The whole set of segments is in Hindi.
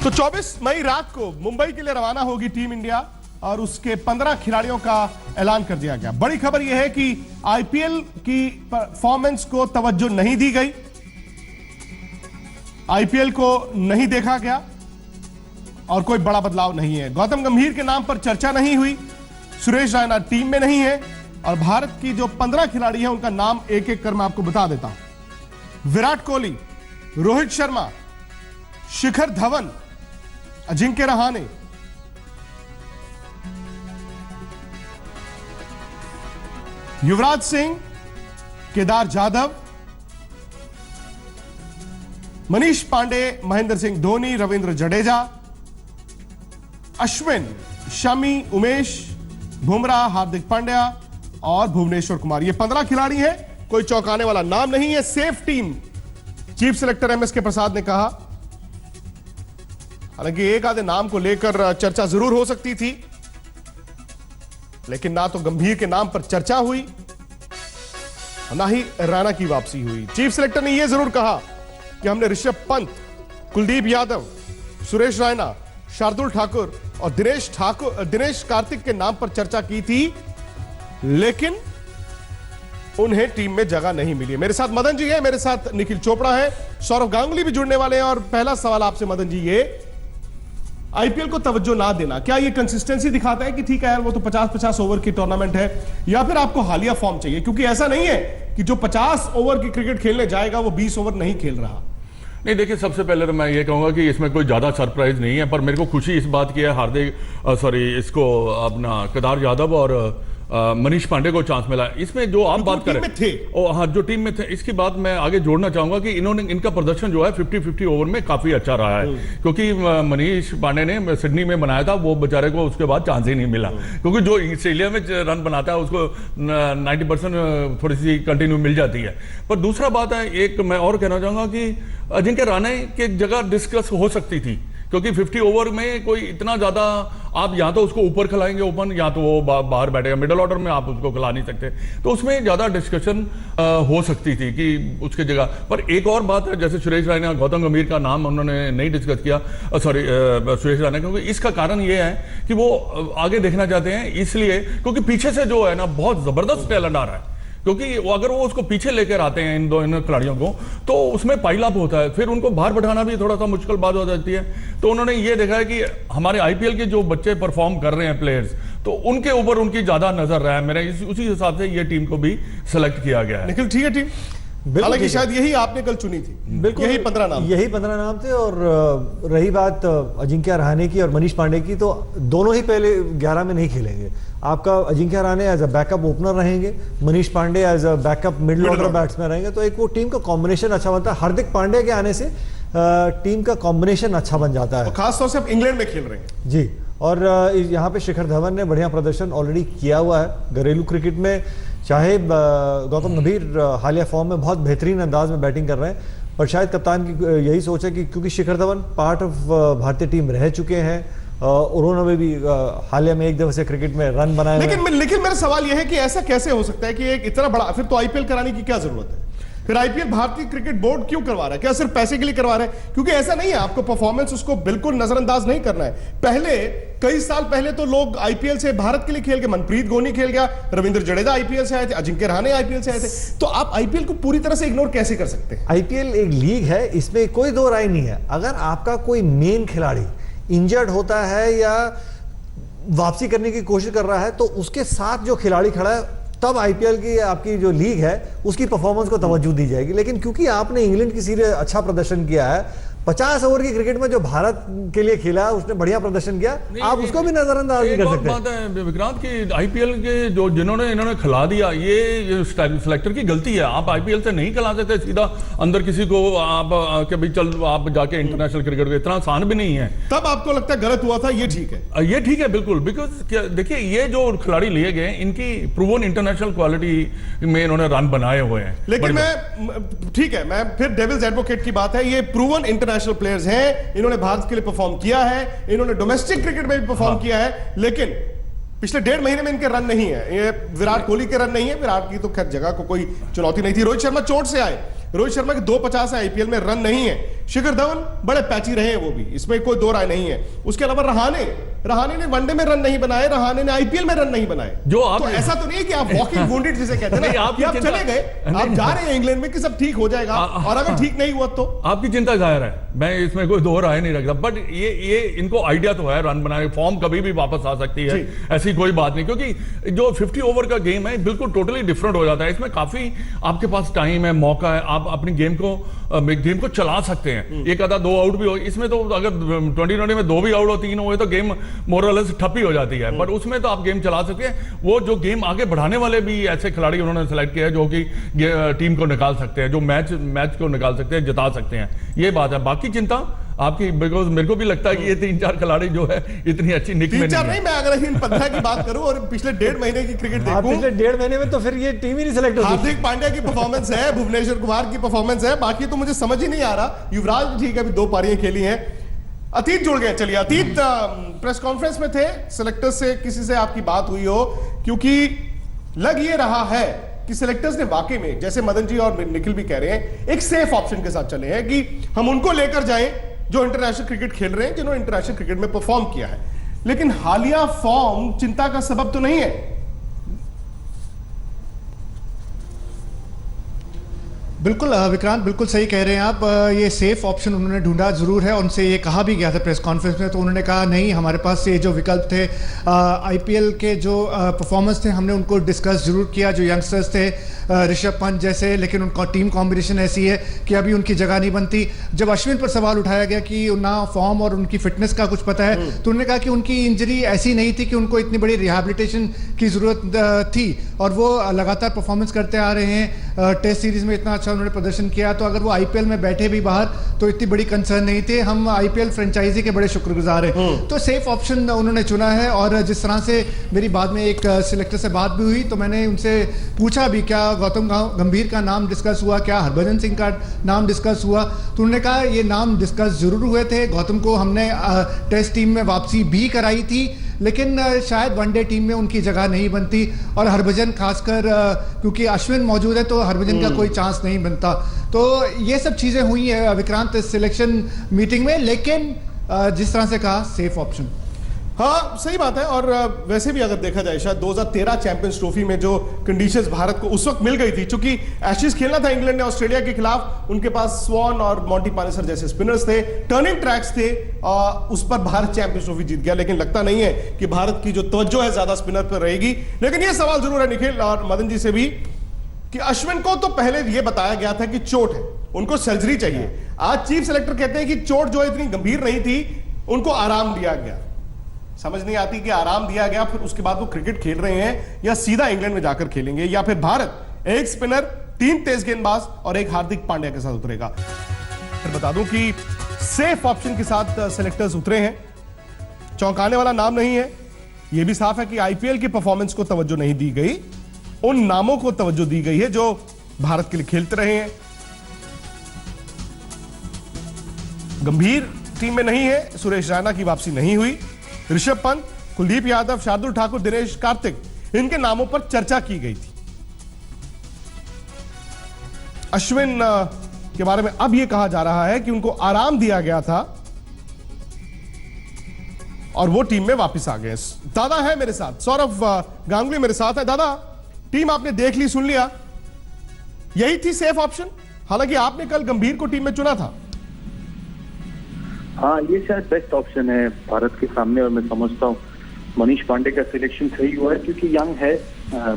तो 24 मई रात को मुंबई के लिए रवाना होगी टीम इंडिया और उसके 15 खिलाड़ियों का ऐलान कर दिया गया। बड़ी खबर यह है कि आईपीएल की परफॉर्मेंस को तवज्जो नहीं दी गई, आईपीएल को नहीं देखा गया और कोई बड़ा बदलाव नहीं है। गौतम गंभीर के नाम पर चर्चा नहीं हुई, सुरेश रैना टीम में नहीं है और भारत की जो 15 खिलाड़ी हैं उनका नाम एक एक कर मैं आपको बता देता हूं। विराट कोहली, रोहित शर्मा, शिखर धवन, अजिंक्य रहाणे, युवराज सिंह, केदार जाधव, मनीष पांडे, महेंद्र सिंह धोनी, रविंद्र जडेजा, अश्विन, शमी, उमेश, बुमराह, हार्दिक पांड्या और भुवनेश्वर कुमार। ये 15 खिलाड़ी हैं, कोई चौंकाने वाला नाम नहीं है। Safe team chief selector MS के प्रसाद ने कहा। हालांकि एक आधे नाम को लेकर चर्चा जरूर हो सकती थी, लेकिन ना तो गंभीर के नाम पर चर्चा हुई ना ही रैना की वापसी हुई। चीफ सिलेक्टर ने यह जरूर कहा कि हमने ऋषभ पंत, कुलदीप यादव, सुरेश रैना, शार्दुल ठाकुर और दिनेश कार्तिक के नाम पर चर्चा की थी, लेकिन उन्हें टीम में जगह नहीं मिली। मेरे साथ मदन जी है, मेरे साथ निखिल चोपड़ा है, सौरव गांगुली भी जुड़ने वाले हैं। और पहला सवाल आपसे मदन जी, ये आईपीएल को तवज्जो ना देना, क्या ये कंसिस्टेंसी दिखाता है कि ठीक है यार वो तो 50-50 ओवर की टूर्नामेंट है, या फिर आपको हालिया फॉर्म चाहिए? क्योंकि ऐसा नहीं है कि जो 50 ओवर की क्रिकेट खेलने जाएगा वो 20 ओवर नहीं खेल रहा। नहीं, देखिए, सबसे पहले तो मैं ये कहूंगा कि इसमें कोई ज़्यादा सरप्राइज नहीं है, पर मेरे को खुशी इस बात की है इसको अपना केदार यादव और मनीष पांडे को चांस मिला। इसमें जो आप बात करें थे, हाँ, जो टीम में थे, इसकी बात मैं आगे जोड़ना चाहूंगा कि इनका प्रदर्शन जो है 50-50 ओवर में काफी अच्छा रहा है, क्योंकि मनीष पांडे ने सिडनी में बनाया था, वो बेचारे को उसके बाद चांस ही नहीं मिला, क्योंकि जो ऑस्ट्रेलिया में रन बनाता है उसको 90% थोड़ी सी कंटिन्यू मिल जाती है। पर दूसरा बात है, एक मैं और कहना चाहूंगा कि अजिंक्य रहाणे की जगह डिस्कस हो सकती थी, क्योंकि 50 ओवर में कोई इतना ज्यादा आप या तो उसको ऊपर खिलाएंगे ओपन, या तो वो बाहर बैठेगा, मिडिल ऑर्डर में आप उसको खिला नहीं सकते, तो उसमें ज्यादा डिस्कशन हो सकती थी कि उसकी जगह। पर एक और बात है, जैसे सुरेश रैना, गौतम गंभीर का नाम उन्होंने नहीं डिस्कस किया, सुरेश रैना, क्योंकि इसका कारण ये है कि वो आगे देखना चाहते हैं, इसलिए क्योंकि पीछे से जो है ना बहुत जबरदस्त टैलेंट आ रहा है, क्योंकि अगर वो उसको पीछे लेकर आते हैं इन खिलाड़ियों को तो उसमें पाइल अप होता है, फिर उनको बाहर बैठाना भी थोड़ा सा मुश्किल बात हो जाती है। तो उन्होंने ये देखा है कि हमारे आईपीएल के जो बच्चे परफॉर्म कर रहे हैं प्लेयर्स, तो उनके ऊपर उनकी ज्यादा नजर रहा है, मेरे उसी हिसाब से ये टीम को भी सिलेक्ट किया गया है। निखिल, ठीक है टीम, हालांकि शायद यही आपने कल चुनी थी। बिल्कुल, यही 15 नाम थे। और रही बात अजिंक्य रहाणे की और मनीष पांडे की, तो दोनों ही पहले 11 में नहीं खेलेंगे। आपका Ajinkya Rahane as a backup opener रहेंगे, Manish Pandey as a backup middle order batsman रहेंगे, तो एक वो टीम का कॉम्बिनेशन अच्छा बनता है। हार्दिक पांड्या के आने से टीम का कॉम्बिनेशन अच्छा बन जाता है, खासतौर से अब इंग्लैंड में खेल रहे हैं जी। और यहाँ पे शिखर धवन ने बढ़िया प्रदर्शन ऑलरेडी किया हुआ है घरेलू क्रिकेट में, चाहे गौतम गंभीर हालिया फॉर्म में बहुत बेहतरीन अंदाज में बैटिंग कर रहे हैं, पर शायद कप्तान की यही सोच है कि क्योंकि शिखर धवन पार्ट ऑफ भारतीय टीम रह चुके हैं, उन्होंने भी हालिया में एक दिवसीय क्रिकेट में रन बनाए। लेकिन मेरा सवाल यह है कि ऐसा कैसे हो सकता है कि एक इतना बड़ा, फिर तो आईपीएल कराने की क्या जरूरत है? फिर आईपीएल भारतीय क्रिकेट बोर्ड क्यों करवा रहा है? क्या सिर्फ पैसे के लिए करवा रहा है? क्योंकि ऐसा नहीं है, आपको परफॉर्मेंस उसको बिल्कुल नजरअंदाज नहीं करना है। पहले कई साल पहले तो लोग आईपीएल से भारत के लिए खेल के, मनप्रीत गोनी खेल गया, रविंद्र जडेजा आईपीएल से आए थे, अजिंक्य रहाणे आईपीएल से आए थे, तो आप आईपीएल को पूरी तरह से इग्नोर कैसे कर सकते हैं? आईपीएल एक लीग है, इसमें कोई दो राय नहीं है। अगर आपका कोई मेन खिलाड़ी इंजर्ड होता है या वापसी करने की कोशिश कर रहा है, तो उसके साथ जो खिलाड़ी खड़ा है, तब आईपीएल की आपकी जो लीग है उसकी परफॉर्मेंस को तवज्जो दी जाएगी। लेकिन क्योंकि आपने इंग्लैंड की सीरीज अच्छा प्रदर्शन किया है, 50 ओवर की क्रिकेट में जो भारत के लिए खेला उसने बढ़िया प्रदर्शन किया, आप उसको भी नजरअंदाज नहीं कर सकते। बात है विक्रांत की, आईपीएल के जो इन्होंने खिला दिया, ये सिलेक्टर की गलती है। आप आईपीएल से नहीं खिला सकते सीधा अंदर किसी को, आप कि भाई चल आप जाके इंटरनेशनल क्रिकेट को, इतना आसान भी नहीं है। तब आपको लगता है गलत हुआ था? ये ठीक है, ये ठीक है बिल्कुल, बिकॉज देखिए ये जो खिलाड़ी लिए गए इनकी प्रूवन इंटरनेशनल क्वालिटी में इन्होंने रन बनाए हुए हैं। लेकिन मैं ठीक है, मैं फिर डेविल्स एडवोकेट की बात है, ये प्रूवन इंटरनेशनल प्लेयर्स हैं, इन्होंने भारत के लिए परफॉर्म किया है, इन्होंने डोमेस्टिक क्रिकेट में भी परफॉर्म किया है, लेकिन पिछले 1.5 महीने में इनके रन नहीं है। ये विराट कोहली के रन नहीं है, विराट की तो खैर जगह को कोई चुनौती नहीं थी। रोहित शर्मा चोट से आए, रोहित शर्मा के 250 है आईपीएल में, रन नहीं है। शिखर धवन बड़े पैची रहे हैं वो भी, इसमें कोई दो राय नहीं है। उसके अलावा रहाणे ने वनडे में रन नहीं बनाए, रहाणे ने आईपीएल में रन नहीं बनाए। जो आप तो ऐसा तो नहीं है कि आप वॉकिंग वुंडेड जिसे कहते हैं ना, आप चले गए, आप जा रहे हैं इंग्लैंड में कि सब ठीक हो जाएगा, और अगर ठीक नहीं हुआ तो आपकी चिंता जाहिर है, मैं इसमें कोई दो राय नहीं रखता। बट ये इनको आइडिया तो है रन बनाने, फॉर्म कभी भी वापस आ सकती है, ऐसी कोई बात नहीं, क्योंकि जो 50 ओवर का गेम है बिल्कुल टोटली डिफरेंट हो जाता है। इसमें काफी आपके पास टाइम है, मौका है, आप अपनी गेम को चला सकते हैं। एक आधा दो आउट भी हो, इसमें तो अगर 2020 में दो भी आउट हो, तीन हुए तो गेम मोरलेस ठप ही हो जाती है। पर उसमें तो आप गेम चला सकते हैं। वो जो गेम आगे बढ़ाने वाले भी ऐसे खिलाड़ी उन्होंने सेलेक्ट किया है जो कि टीम को निकाल सकते हैं, जो मैच को निकाल सकते हैं, जिता सकते हैं। ये बात है। बाकी चिंता आपकी, बिकॉज मेरे को भी लगता है कि ये 3-4 खिलाड़ी जो है इतनी अच्छी निक में 3-4 नहीं, मैं अगर इन 15 की बात करूं और पिछले 1.5 महीने की क्रिकेट देखूं, पिछले 1.5 महीने में तो फिर ये टीम ही नहीं सेलेक्ट होती। हार्दिक पांड्या की परफॉर्मेंस है, भुवनेश्वर कुमार की परफॉर्मेंस है, बाकी तो मुझे समझ ही नहीं आ रहा। युवराज ठीक है, अभी 2 पारियां खेली हैं। अतीत जुड़ गए, चलिए अतीत प्रेस कॉन्फ्रेंस में थे, सिलेक्टर्स से किसी से आपकी बात हुई हो? क्योंकि लग ये रहा है कि सिलेक्टर्स ने वाकई में, जैसे मदन जी और निखिल भी कह रहे हैं, एक सेफ ऑप्शन के साथ चले हैं कि हम उनको लेकर जाएं जो इंटरनेशनल क्रिकेट खेल रहे हैं, जिन्होंने इंटरनेशनल क्रिकेट में परफॉर्म किया है। लेकिन हालिया फॉर्म चिंता का सबब तो नहीं है। बिल्कुल विक्रांत, बिल्कुल सही कह रहे हैं आप। ये सेफ ऑप्शन उन्होंने ढूंढा जरूर है, उनसे ये कहा भी गया था प्रेस कॉन्फ्रेंस में, तो उन्होंने कहा नहीं, हमारे पास ये जो विकल्प थे, आईपीएल के जो परफॉर्मेंस थे, हमने उनको डिस्कस जरूर किया, जो यंगस्टर्स थे ऋषभ पंत जैसे, लेकिन उनका टीम कॉम्बिनेशन ऐसी है कि अभी उनकी जगह नहीं बनती। जब अश्विन पर सवाल उठाया गया कि ना फॉर्म और उनकी फिटनेस का कुछ पता है, तो उन्होंने कहा कि उनकी इंजरी ऐसी नहीं थी कि उनको इतनी बड़ी रिहैबिलिटेशन की जरूरत थी, और वो लगातार परफॉर्मेंस करते आ रहे हैं। टेस्ट सीरीज में इतना अच्छा उन्होंने प्रदर्शन किया, तो अगर वो आईपीएल में बैठे भी बाहर तो इतनी बड़ी कंसर्न नहीं थे। हम आईपीएल फ्रेंचाइजी के बड़े शुक्रगुजार हैं। तो सेफ ऑप्शन उन्होंने चुना है। और जिस तरह से मेरी बाद में एक सिलेक्टर से बात भी हुई, तो मैंने उनसे पूछा भी, क्या गौतम गंभीर का नाम डिस्कस हुआ, क्या हरभजन सिंह का नाम डिस्कस हुआ? तो उन्होंने कहा ये नाम डिस्कस जरूर हुए थे। गौतम को हमने टेस्ट टीम में वापसी भी कराई थी, लेकिन शायद वनडे टीम में उनकी जगह नहीं बनती, और हरभजन खासकर क्योंकि अश्विन मौजूद है तो हरभजन का कोई चांस नहीं बनता। तो ये सब चीजें हुई है विक्रांत सिलेक्शन मीटिंग में, लेकिन जिस तरह से कहा सेफ ऑप्शन। हाँ, सही बात है। और वैसे भी अगर देखा जाए, शायद 2013 चैंपियंस ट्रॉफी में जो कंडीशंस भारत को उस वक्त मिल गई थी, चूंकि एशेज खेलना था इंग्लैंड ने ऑस्ट्रेलिया के खिलाफ, उनके पास स्वॉन और मॉन्टी पानेसर जैसे स्पिनर्स थे, टर्निंग ट्रैक्स थे, उस पर भारत चैंपियंस ट्रॉफी जीत गया। लेकिन लगता नहीं है कि भारत की जो तवज्जो है ज्यादा स्पिनर पर रहेगी। लेकिन यह सवाल जरूर है निखिल और मदन जी से भी कि अश्विन को तो पहले यह बताया गया था कि चोट है, उनको सर्जरी चाहिए। आज चीफ सेलेक्टर कहते हैं कि चोट जो इतनी गंभीर नहीं थी, उनको आराम दिया गया। समझ नहीं आती कि आराम दिया गया, फिर उसके बाद वो क्रिकेट खेल रहे हैं या सीधा इंग्लैंड में जाकर खेलेंगे, या फिर भारत एक स्पिनर, 3 तेज गेंदबाज और एक हार्दिक पांड्या के साथ उतरेगा। फिर बता दूं कि सेफ ऑप्शन के साथ सेलेक्टर्स उतरे हैं। चौंकाने वाला नाम नहीं है। यह भी साफ है कि आईपीएल की परफॉर्मेंस को तवज्जो नहीं दी गई, उन नामों को तवज्जो दी गई है जो भारत के लिए खेलते रहे हैं। गंभीर टीम में नहीं है, सुरेश रैना की वापसी नहीं हुई, ऋषभ पंत, कुलदीप यादव, शार्दुल ठाकुर, दिनेश कार्तिक, इनके नामों पर चर्चा की गई थी। अश्विन के बारे में अब यह कहा जा रहा है कि उनको आराम दिया गया था और वो टीम में वापस आ गए। दादा है मेरे साथ, सौरभ गांगुली मेरे साथ है। दादा, टीम आपने देख ली, सुन लिया, यही थी सेफ ऑप्शन? हालांकि आपने कल गंभीर को टीम में चुना था। हाँ, ये शायद बेस्ट ऑप्शन है भारत के सामने, और मैं समझता हूँ मनीष पांडे का सिलेक्शन सही हुआ है, क्योंकि यंग है,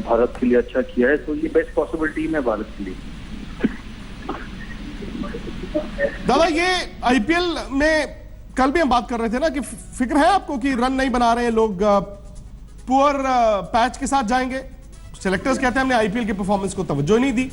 भारत के लिए अच्छा किया है, तो ये बेस्ट पॉसिबल टीम है भारत के लिए। दादा, ये आईपीएल में कल भी हम बात कर रहे थे ना कि फिक्र है आपको कि रन नहीं बना रहे हैं लोग, पुअर पैच के साथ जाएंगे? सिलेक्टर्स कहते हैं हमने आईपीएल की परफॉर्मेंस को तवज्जो नहीं दी।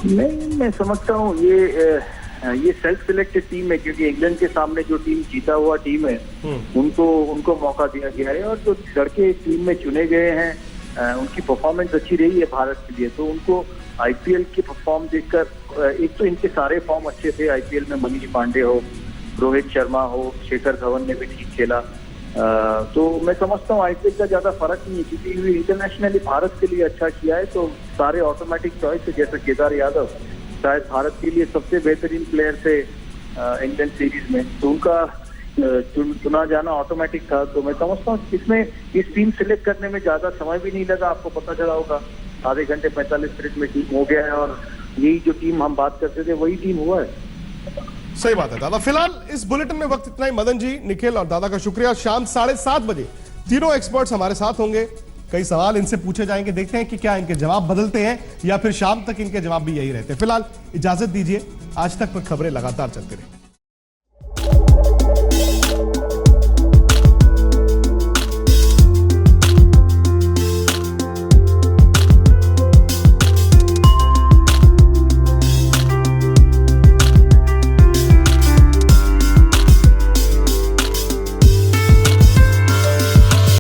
नहीं, मैं समझता हूँ ये सेल्फ सिलेक्टेड टीम है, क्योंकि इंग्लैंड के सामने जो टीम जीता हुआ टीम है, उनको मौका दिया गया है, और जो लड़के टीम में चुने गए हैं उनकी परफॉर्मेंस अच्छी रही है भारत के लिए, तो उनको आईपीएल के परफॉर्म देखकर, एक तो इनके सारे फॉर्म अच्छे थे आईपीएल में, मनीष पांडे हो, रोहित शर्मा हो, शिखर धवन ने भी ठीक खेला, तो मैं समझता हूँ आईपीएल का ज्यादा फर्क नहीं है, क्योंकि इंटरनेशनली भारत के लिए अच्छा किया है तो सारे ऑटोमेटिक चॉइस है। जैसे केदार यादव शायद भारत के लिए सबसे बेहतरीन प्लेयर थे इंडियन सीरीज में, तो उनका चुना जाना ऑटोमेटिक था। तो मैं समझता हूँ इसमें इस टीम सिलेक्ट करने में ज्यादा समय भी नहीं लगा, आपको पता चला होगा आधे घंटे 45 मिनट में टीम हो गया है, और यही जो टीम हम बात करते थे वही टीम हुआ है। सही बात है दादा। फिलहाल इस बुलेटिन में वक्त इतना ही। मदन जी, निखिल और दादा का शुक्रिया। शाम 7:30 बजे तीनों एक्सपर्ट्स हमारे साथ होंगे, कई सवाल इनसे पूछे जाएंगे, देखते हैं कि क्या इनके जवाब बदलते हैं या फिर शाम तक इनके जवाब भी यही रहते हैं। फिलहाल इजाजत दीजिए, आज तक पर खबरें लगातार चलती रही।